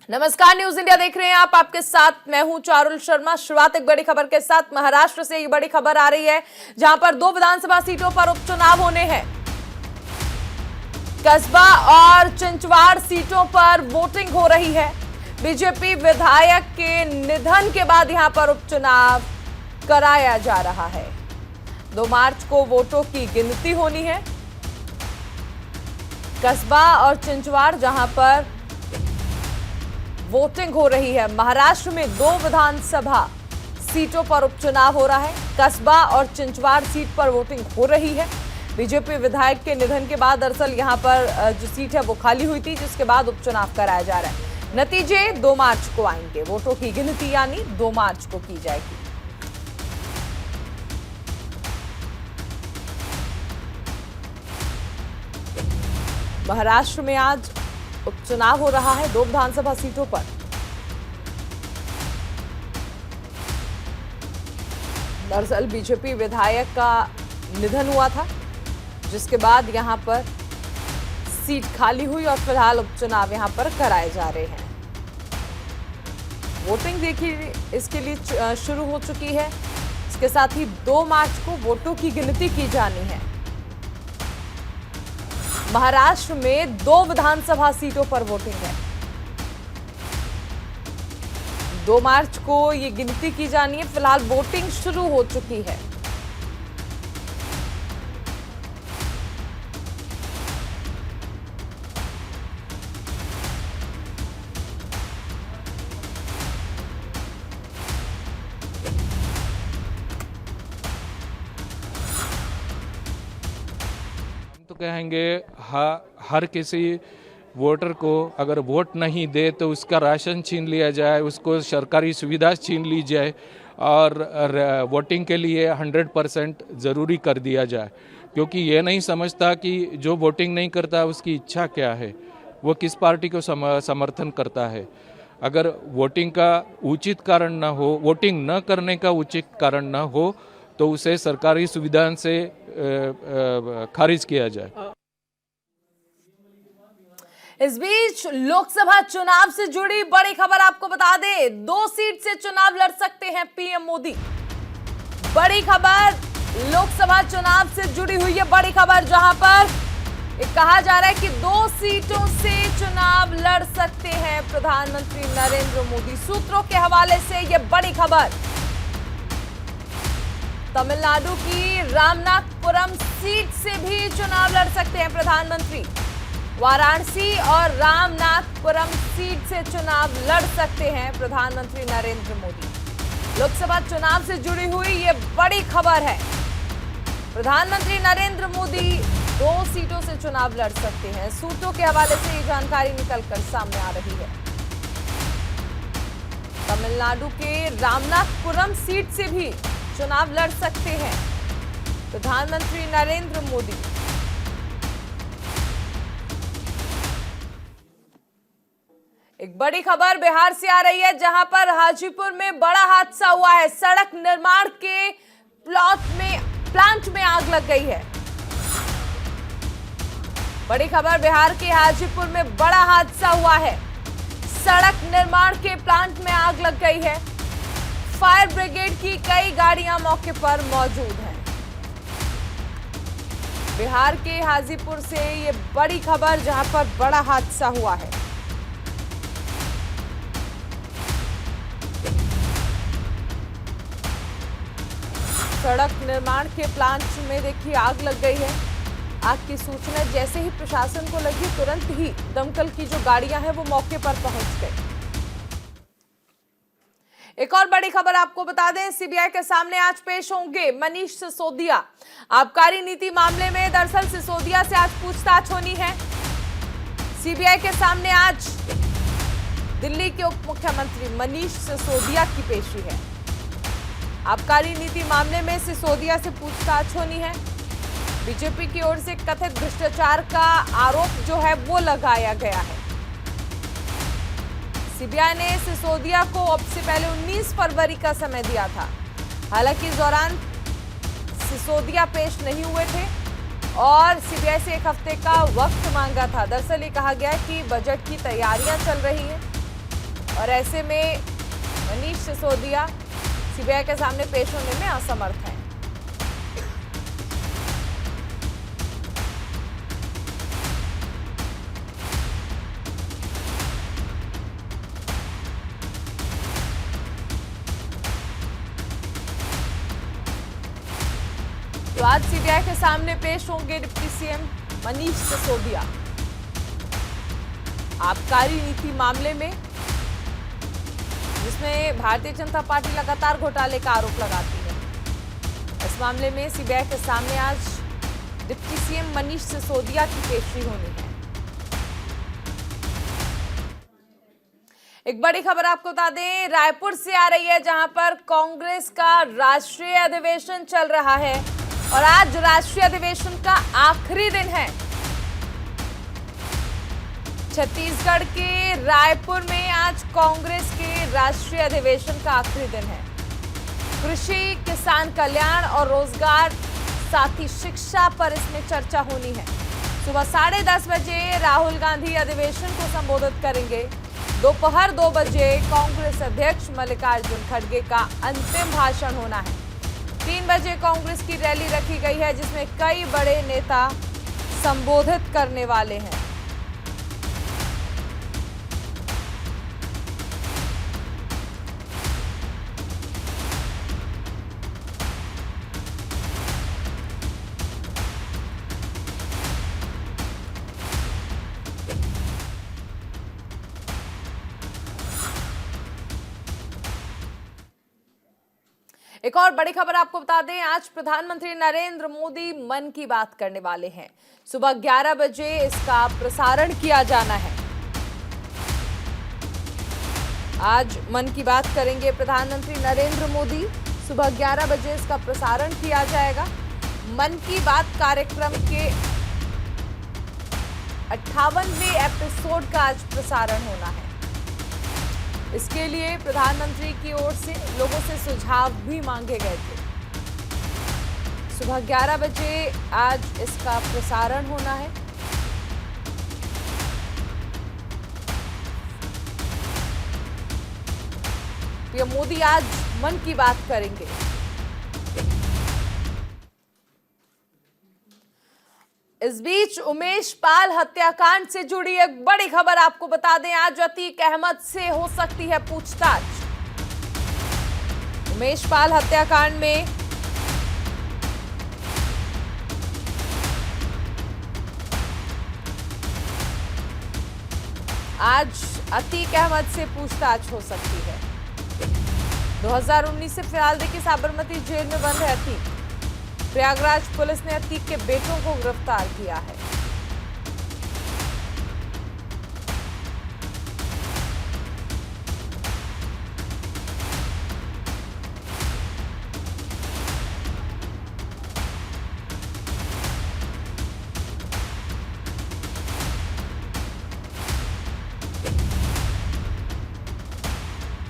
नमस्कार, news India देख रहे हैं आप। आपके साथ मैं हूं चारुल शर्मा। शुरुआत एक बड़ी खबर के साथ। महाराष्ट्र से ये बड़ी खबर आ रही है जहां पर 2 विधानसभा सीटों पर उपचुनाव होने हैं। कस्बा और चिंचवाड़ सीटों पर वोटिंग हो रही है। बीजेपी विधायक के निधन के बाद यहां पर उपचुनाव कराया जा रहा है। 2 मार्च को वोटों की गिनती होनी है। कस्बा और चिंचवाड़ जहां पर वोटिंग हो रही है। महाराष्ट्र में 2 विधानसभा सीटों पर उपचुनाव हो रहा है। कस्बा और चिंचवाड़ सीट पर वोटिंग हो रही है। बीजेपी विधायक के निधन के बाद दरअसल यहां पर जो सीट है वो खाली हुई थी, जिसके बाद उपचुनाव कराया जा रहा है। नतीजे 2 मार्च को आएंगे। वोटों की गिनती यानी 2 मार्च को की जाएगी। महाराष्ट्र में आज उपचुनाव हो रहा है 2 विधानसभा सीटों पर। दरअसल बीजेपी विधायक का निधन हुआ था, जिसके बाद यहां पर सीट खाली हुई और फिलहाल उपचुनाव यहां पर कराए जा रहे हैं। वोटिंग देखिए इसके लिए शुरू हो चुकी है। इसके साथ ही 2 मार्च को वोटों की गिनती की जानी है। महाराष्ट्र में 2 विधानसभा सीटों पर वोटिंग है। 2 मार्च को ये गिनती की जानी है। फिलहाल वोटिंग शुरू हो चुकी है। तो कहेंगे हर किसी वोटर को अगर वोट नहीं दे तो उसका राशन छीन लिया जाए, उसको सरकारी सुविधा छीन ली जाए और वोटिंग के लिए 100% ज़रूरी कर दिया जाए। क्योंकि ये नहीं समझता कि जो वोटिंग नहीं करता उसकी इच्छा क्या है, वो किस पार्टी को समर्थन करता है। अगर वोटिंग का उचित कारण ना हो, वोटिंग न करने का उचित कारण ना हो, तो उसे सरकारी सुविधा से खारिज किया जाए। इस बीच लोकसभा चुनाव से जुड़ी बड़ी खबर आपको बता दें। 2 सीट से चुनाव लड़ सकते हैं पीएम मोदी। बड़ी खबर लोकसभा चुनाव से जुड़ी हुई है। बड़ी खबर जहां पर कहा जा रहा है कि 2 सीटों से चुनाव लड़ सकते हैं प्रधानमंत्री नरेंद्र मोदी। सूत्रों के हवाले से यह बड़ी खबर। तमिलनाडु की रामनाथपुरम सीट से भी चुनाव लड़ सकते हैं प्रधानमंत्री। वाराणसी और रामनाथपुरम सीट से चुनाव लड़ सकते हैं प्रधानमंत्री नरेंद्र मोदी। लोकसभा चुनाव से जुड़ी हुई यह बड़ी खबर है। प्रधानमंत्री नरेंद्र मोदी 2 सीटों से चुनाव लड़ सकते हैं। सूत्रों के हवाले से ये जानकारी निकलकर सामने आ रही है। तमिलनाडु के रामनाथपुरम सीट से भी चुनाव लड़ सकते हैं प्रधानमंत्री नरेंद्र मोदी। एक बड़ी खबर बिहार से आ रही है, जहां पर हाजीपुर में बड़ा हादसा हुआ है। सड़क निर्माण के प्लांट में आग लग गई है। बड़ी खबर बिहार के हाजीपुर में बड़ा हादसा हुआ है। सड़क निर्माण के प्लांट में आग लग गई है। फायर ब्रिगेड की कई गाड़ियां मौके पर मौजूद हैं। बिहार के हाजीपुर से ये बड़ी खबर, जहां पर बड़ा हादसा हुआ है। सड़क निर्माण के प्लांट में देखिए आग लग गई है। आग की सूचना जैसे ही प्रशासन को लगी, तुरंत ही दमकल की जो गाड़ियां हैं वो मौके पर पहुंच गई। एक और बड़ी खबर आपको बता दें, सीबीआई के सामने आज पेश होंगे मनीष सिसोदिया। आबकारी नीति मामले में दरअसल सिसोदिया से आज पूछताछ होनी है। सीबीआई के सामने आज दिल्ली के उप मुख्यमंत्री मनीष सिसोदिया की पेशी है। आबकारी नीति मामले में सिसोदिया से पूछताछ होनी है। बीजेपी की ओर से कथित भ्रष्टाचार का आरोप जो है वो लगाया गया है। सीबीआई ने सिसोदिया को अब से पहले 19 फरवरी का समय दिया था। हालांकि इस दौरान सिसोदिया पेश नहीं हुए थे और सीबीआई से 1 हफ्ते का वक्त मांगा था। दरअसल ये कहा गया कि बजट की तैयारियां चल रही है। और ऐसे में मनीष सिसोदिया सीबीआई के सामने पेश होने में असमर्थ हैं। तो आज सीबीआई के सामने पेश होंगे डिप्टी सीएम मनीष सिसोदिया। आबकारी नीति मामले में, जिसमें भारतीय जनता पार्टी लगातार घोटाले का आरोप लगाती है, इस मामले में सीबीआई के सामने आज डिप्टी सीएम मनीष सिसोदिया की पेशी होनी है। एक बड़ी खबर आपको बता दें, रायपुर से आ रही है, जहां पर कांग्रेस का राष्ट्रीय अधिवेशन चल रहा है और आज राष्ट्रीय अधिवेशन का आखिरी दिन है। छत्तीसगढ़ के रायपुर में आज कांग्रेस के राष्ट्रीय अधिवेशन का आखिरी दिन है। कृषि, किसान कल्याण और रोजगार, साथ ही शिक्षा पर इसमें चर्चा होनी है। सुबह 10:30 बजे राहुल गांधी अधिवेशन को संबोधित करेंगे। दोपहर 2 बजे कांग्रेस अध्यक्ष मल्लिकार्जुन खड़गे का अंतिम भाषण होना है। 3 बजे कांग्रेस की रैली रखी गई है, जिसमें कई बड़े नेता संबोधित करने वाले हैं। एक और बड़ी खबर आपको बता दें, आज प्रधानमंत्री नरेंद्र मोदी मन की बात करने वाले हैं। सुबह 11 बजे इसका प्रसारण किया जाना है। आज मन की बात करेंगे प्रधानमंत्री नरेंद्र मोदी। सुबह 11 बजे इसका प्रसारण किया जाएगा। मन की बात कार्यक्रम के 58वें एपिसोड का आज प्रसारण होना है। इसके लिए प्रधानमंत्री की ओर से लोगों से सुझाव भी मांगे गए थे। सुबह 11 बजे आज इसका प्रसारण होना है। पीएम मोदी आज मन की बात करेंगे। इस बीच उमेश पाल हत्याकांड से जुड़ी एक बड़ी खबर आपको बता दें, आज अतीक अहमद से हो सकती है पूछताछ। उमेश पाल हत्याकांड में आज अतीक अहमद से पूछताछ हो सकती है। 2019 से फिलहाल देखिए साबरमती जेल में बंद है अतीक। प्रयागराज पुलिस ने अतीक के बेटों को गिरफ्तार किया है।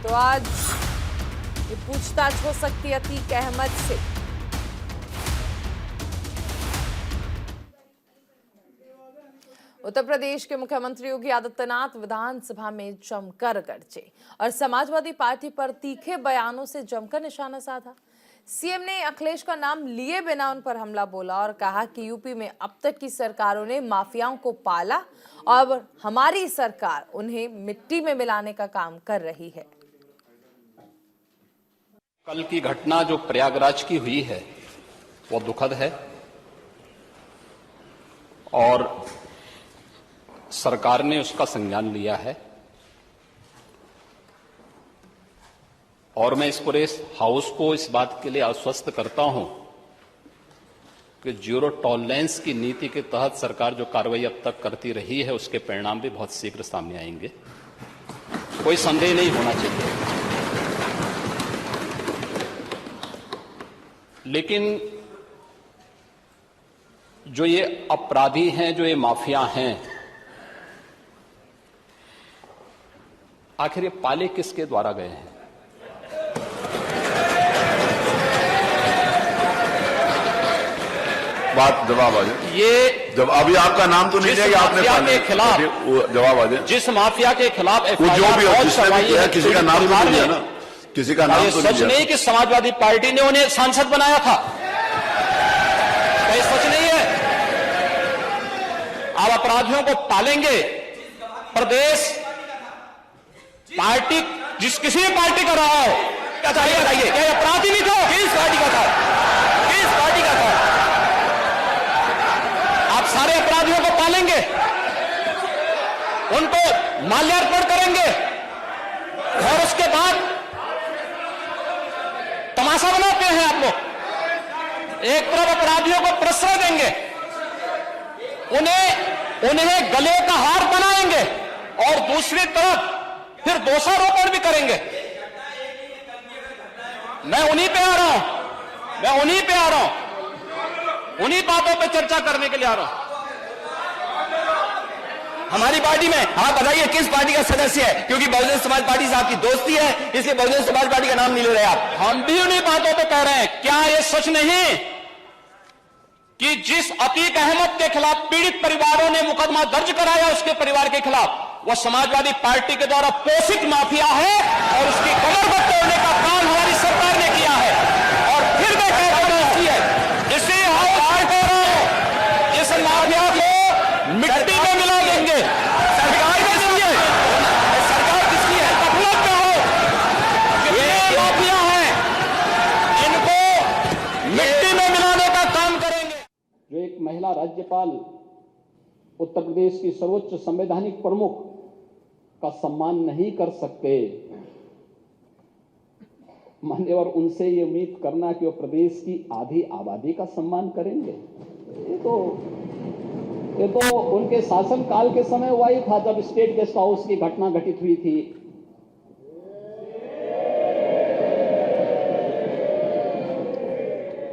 तो आज ये पूछताछ हो सकती है अतीक अहमद से। उत्तर प्रदेश के मुख्यमंत्री योगी आदित्यनाथ विधानसभा में जमकर गरजे और समाजवादी पार्टी पर तीखे बयानों से जमकर निशाना साधा। सीएम ने अखिलेश का नाम लिए बिना उन पर हमला बोला और कहा कि यूपी में अब तक की सरकारों ने माफियाओं को पाला और हमारी सरकार उन्हें मिट्टी में मिलाने का काम कर रही है। कल की घटना जो प्रयागराज की हुई है वो दुखद है और सरकार ने उसका संज्ञान लिया है और मैं इस पूरे हाउस को इस बात के लिए आश्वस्त करता हूं कि जीरो टॉलरेंस की नीति के तहत सरकार जो कार्रवाई अब तक करती रही है उसके परिणाम भी बहुत शीघ्र सामने आएंगे। कोई संदेह नहीं होना चाहिए। लेकिन जो ये अपराधी हैं, जो ये माफिया हैं, आखिर ये पाले किसके द्वारा गए हैं? बात जवाब आ जाए। ये जब अभी आपका नाम तो नहीं जिस लिया कि आपने माफिया के खिलाफ जवाब आ जाए। जिस माफिया के खिलाफ वो जो भी हो, जिसने भी किया, किसी का नाम तो नहीं लिया ना, किसी का नाम ये तो सच नहीं लिया। नहीं कि समाजवादी पार्टी ने उन्हें सांसद बनाया था, ये सच नहीं है। आप अपराधियों को पालेंगे, प्रदेश पार्टी जिस किसी भी पार्टी का रहा हो, क्या चाहिए बताइए, क्या अपराधी भी था, किस पार्टी का था, किस पार्टी का था? आप सारे अपराधियों को पालेंगे, उनको माल्यार्पण करेंगे और उसके बाद तमाशा बनाते हैं आप लोग। एक तरफ अपराधियों को प्रश्रय देंगे, उन्हें गले का हार बनाएंगे और दूसरी तरफ फिर दोषारोपण भी करेंगे। मैं उन्हीं पे आ रहा हूं, उन्हीं बातों पे चर्चा करने के लिए आ रहा हूं। हमारी पार्टी में आप बताइए किस पार्टी का सदस्य है, क्योंकि बहुजन समाज पार्टी से आपकी दोस्ती है, इसलिए बहुजन समाज पार्टी का नाम नहीं ले रहे आप। हम भी उन्हीं बातों पे कह रहे हैं। क्या ये सच नहीं कि जिस अतीक अहमद के खिलाफ पीड़ित परिवारों ने मुकदमा दर्ज कराया, उसके परिवार के खिलाफ, वह समाजवादी पार्टी के द्वारा पोषित माफिया है और उसकी कमर को तोड़ने का काम हमारी सरकार ने किया है। और फिर मैं कहता हूं इसी इस माफिया को मिट्टी में मिला देंगे। सरकार किसकी है? सरकार किसकी है? गफलत में हो, ये माफिया है, इनको मिट्टी में मिलाने का काम करेंगे। जो एक महिला राज्यपाल, उत्तर प्रदेश की सर्वोच्च संवैधानिक प्रमुख का सम्मान नहीं कर सकते, मान्यवर उनसे ये उम्मीद करना कि वो प्रदेश की आधी आबादी का सम्मान करेंगे, ये तो उनके शासनकाल के समय हुआ ही था, जब स्टेट गेस्ट हाउस की घटना घटित हुई थी।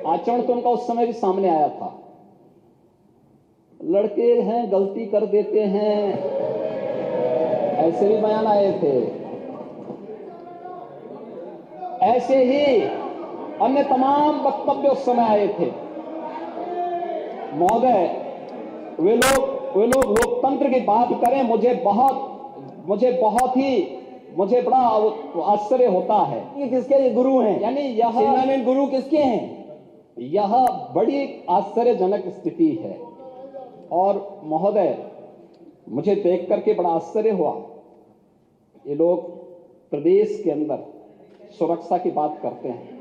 आचरण तो उनका उस समय भी सामने आया था। लड़के हैं, गलती कर देते हैं, ऐसे भी बयान आए थे। ऐसे ही अन्य तमाम वक्तव्य उस समय आए थे। महोदय, वे लोग लोकतंत्र की बात करें, मुझे बड़ा आश्चर्य होता है। ये किसके गुरु हैं? यानी यह गुरु किसके हैं? यह बड़ी आश्चर्यजनक स्थिति है। और महोदय, मुझे देख करके बड़ा आश्चर्य हुआ। ये लोग प्रदेश के अंदर सुरक्षा की बात करते हैं।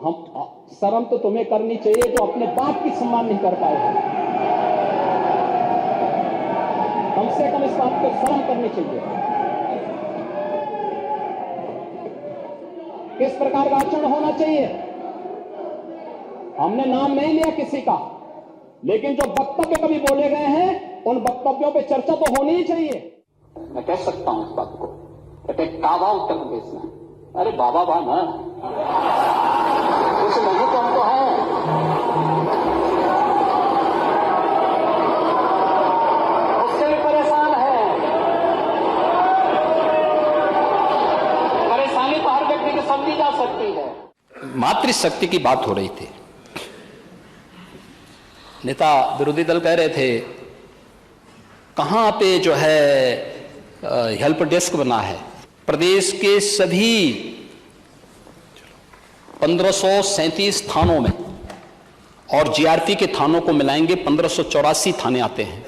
हम शर्म तो तुम्हें करनी चाहिए जो अपने बाप की सम्मान नहीं कर पाए हैं। कम से कम इस बात को शर्म करनी चाहिए। किस प्रकार का आचरण होना चाहिए? हमने नाम नहीं लिया किसी का, लेकिन जो वक्तव्य कभी बोले गए हैं उन वक्तव्यों पे चर्चा तो होनी ही चाहिए। मैं कह सकता हूं इस बात को, कहते काबा उत्तर प्रदेश में, अरे बाबा बा ना, उस नहीं तो हमको है। उससे भी परेशान है। परेशानी तो हर व्यक्ति की समझी जा सकती है। मातृशक्ति की बात हो रही थी। नेता विरोधी दल कह रहे थे कहां पे जो है हेल्प डेस्क बना है। प्रदेश के सभी 1537 थानों में और जीआरपी के थानों को मिलाएंगे 1584 थाने आते हैं।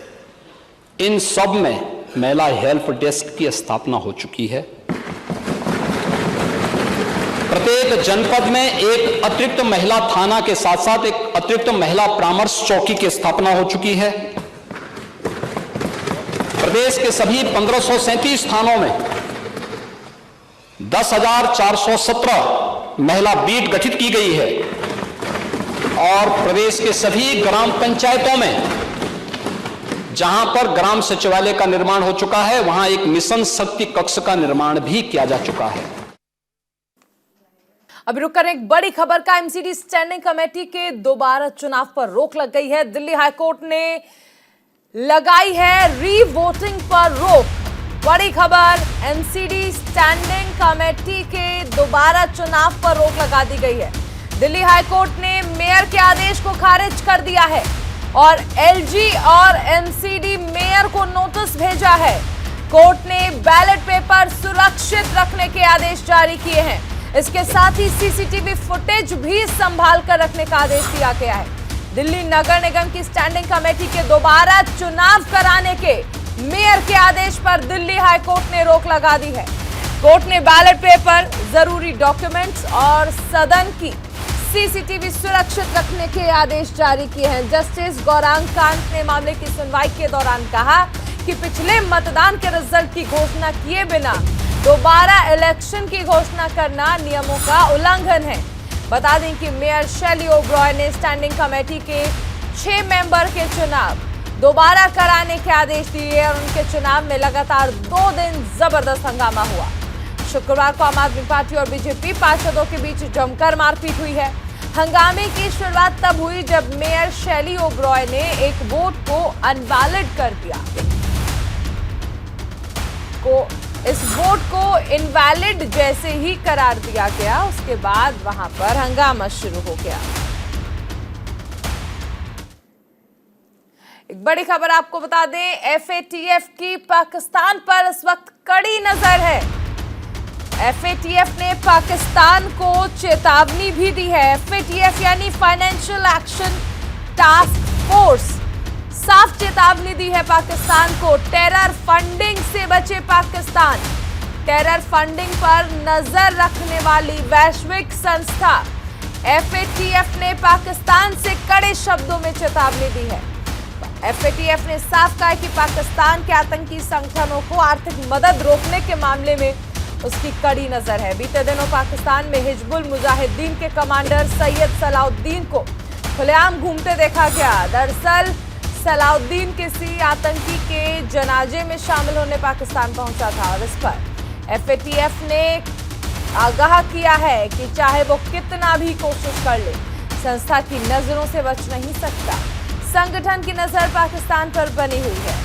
इन सब में महिला हेल्प डेस्क की स्थापना हो चुकी है। प्रत्येक जनपद में एक अतिरिक्त महिला थाना के साथ साथ एक अतिरिक्त महिला परामर्श चौकी की स्थापना हो चुकी है। प्रदेश के सभी 1537 थानों में 10,417 महिला बीट गठित की गई है और प्रदेश के सभी ग्राम पंचायतों में जहां पर ग्राम सचिवालय का निर्माण हो चुका है, वहां एक मिशन शक्ति कक्ष का निर्माण भी किया जा चुका है। अभी रुक कर एक बड़ी खबर का। एमसीडी स्टैंडिंग कमेटी के दोबारा चुनाव पर रोक लग गई है। दिल्ली हाईकोर्ट ने लगाई है री-वोटिंग पर रोक। बड़ी खबर, एमसीडी स्टैंडिंग कमेटी के दोबारा चुनाव पर रोक लगा दी गई है। दिल्ली हाईकोर्ट ने मेयर के आदेश को खारिज कर दिया है और एलजी और एमसीडी मेयर को नोटिस भेजा है। कोर्ट ने बैलेट पेपर सुरक्षित रखने के आदेश जारी किए हैं। इसके साथ ही सीसीटीवी फुटेज भी संभाल कर रखने का आदेश दिया गया है। दिल्ली नगर निगम की स्टैंडिंग कमेटी के दोबारा चुनाव कराने के मेयर के आदेश पर दिल्ली हाईकोर्ट ने रोक लगा दी है। कोर्ट ने बैलेट पेपर, जरूरी डॉक्यूमेंट्स और सदन की सीसीटीवी सुरक्षित रखने के आदेश जारी किए हैं। जस्टिस गौरांग कांत ने मामले की सुनवाई के दौरान कहा कि पिछले मतदान के रिजल्ट की घोषणा किए बिना दोबारा इलेक्शन की घोषणा करना नियमों का उल्लंघन है। बता दें कि मेयर शैली ओब्रॉय ने स्टैंडिंग कमेटी के 6 मेंबर के चुनाव दोबारा कराने के आदेश दिए और उनके चुनाव में लगातार 2 दिन जबरदस्त हंगामा हुआ। शुक्रवार को आम आदमी पार्टी और बीजेपी पार्षदों के बीच जमकर मारपीट हुई है। हंगामे की शुरुआत तब हुई जब मेयर शैली ओब्रॉय ने एक वोट को अनवैलिड कर दिया। इस वोट को इनवैलिड जैसे ही करार दिया गया, उसके बाद वहां पर हंगामा शुरू हो गया। एक बड़ी खबर आपको बता दें, एफएटीएफ की पाकिस्तान पर इस वक्त कड़ी नजर है। एफएटीएफ ने पाकिस्तान को चेतावनी भी दी है। एफएटीएफ यानी फाइनेंशियल एक्शन टास्क फोर्स साफ चेतावनी दी है पाकिस्तान को। टेरर फंडिंग से बचे पाकिस्तान। टेरर फंडिंग पर नजर रखने वाली वैश्विक संस्था एफएटीएफ ने पाकिस्तान से कड़े शब्दों में चेतावनी दी है। एफएटीएफ ने साफ कहा कि पाकिस्तान के आतंकी संगठनों को आर्थिक मदद रोकने के मामले में उसकी कड़ी नजर है। बीते दिनों पाकिस्तान में हिजबुल मुजाहिदीन के कमांडर सैयद सलाउद्दीन को खुलेआम घूमते देखा गया। दरअसल सलाउद्दीन किसी आतंकी के जनाजे में शामिल होने पाकिस्तान पहुंचा था और इस पर एफएटीएफ ने आगाह किया है कि चाहे वो कितना भी कोशिश कर ले, संस्था की नजरों से बच नहीं सकता। संगठन की नजर पाकिस्तान पर बनी हुई है।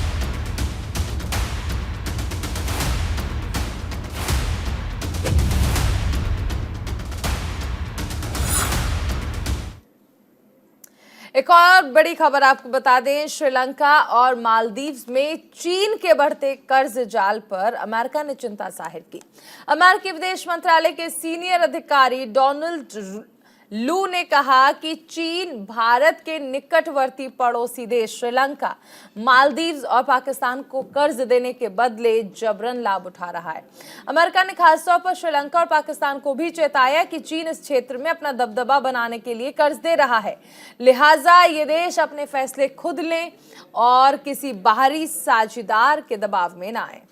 एक और बड़ी खबर आपको बता दें, श्रीलंका और मालदीव्स में चीन के बढ़ते कर्ज जाल पर अमेरिका ने चिंता जाहिर की। अमेरिकी विदेश मंत्रालय के सीनियर अधिकारी डोनाल्ड लू ने कहा कि चीन भारत के निकटवर्ती पड़ोसी देश श्रीलंका, मालदीव्स और पाकिस्तान को कर्ज देने के बदले जबरन लाभ उठा रहा है। अमेरिका ने खासतौर पर श्रीलंका और पाकिस्तान को भी चेताया कि चीन इस क्षेत्र में अपना दबदबा बनाने के लिए कर्ज दे रहा है, लिहाजा ये देश अपने फैसले खुद लें और किसी बाहरी साझेदार के दबाव में न आए।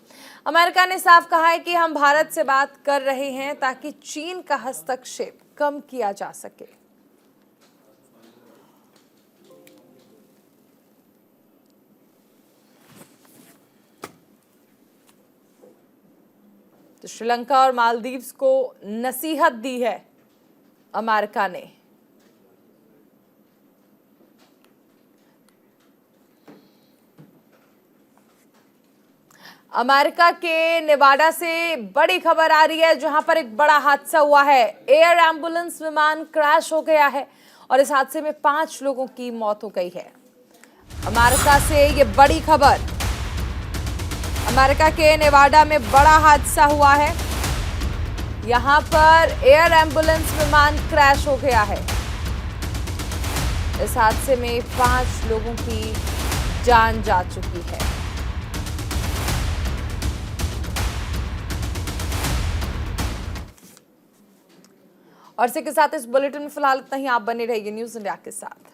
अमेरिका ने साफ कहा है कि हम भारत से बात कर रहे हैं ताकि चीन का हस्तक्षेप कम किया जा सके। तो श्रीलंका और मालदीव्स को नसीहत दी है अमेरिका ने। अमेरिका के नेवाडा से बड़ी खबर आ रही है, जहां पर एक बड़ा हादसा हुआ है। एयर एम्बुलेंस विमान क्रैश हो गया है और इस हादसे में 5 लोगों की मौत हो गई है। अमेरिका से ये बड़ी खबर, अमेरिका के नेवाडा में बड़ा हादसा हुआ है। यहां पर एयर एम्बुलेंस विमान क्रैश हो गया है। इस हादसे में 5 लोगों की जान जा चुकी है। और इसी के साथ इस बुलेटिन में फिलहाल इतना ही। आप बने रहिए न्यूज़ इंडिया के साथ।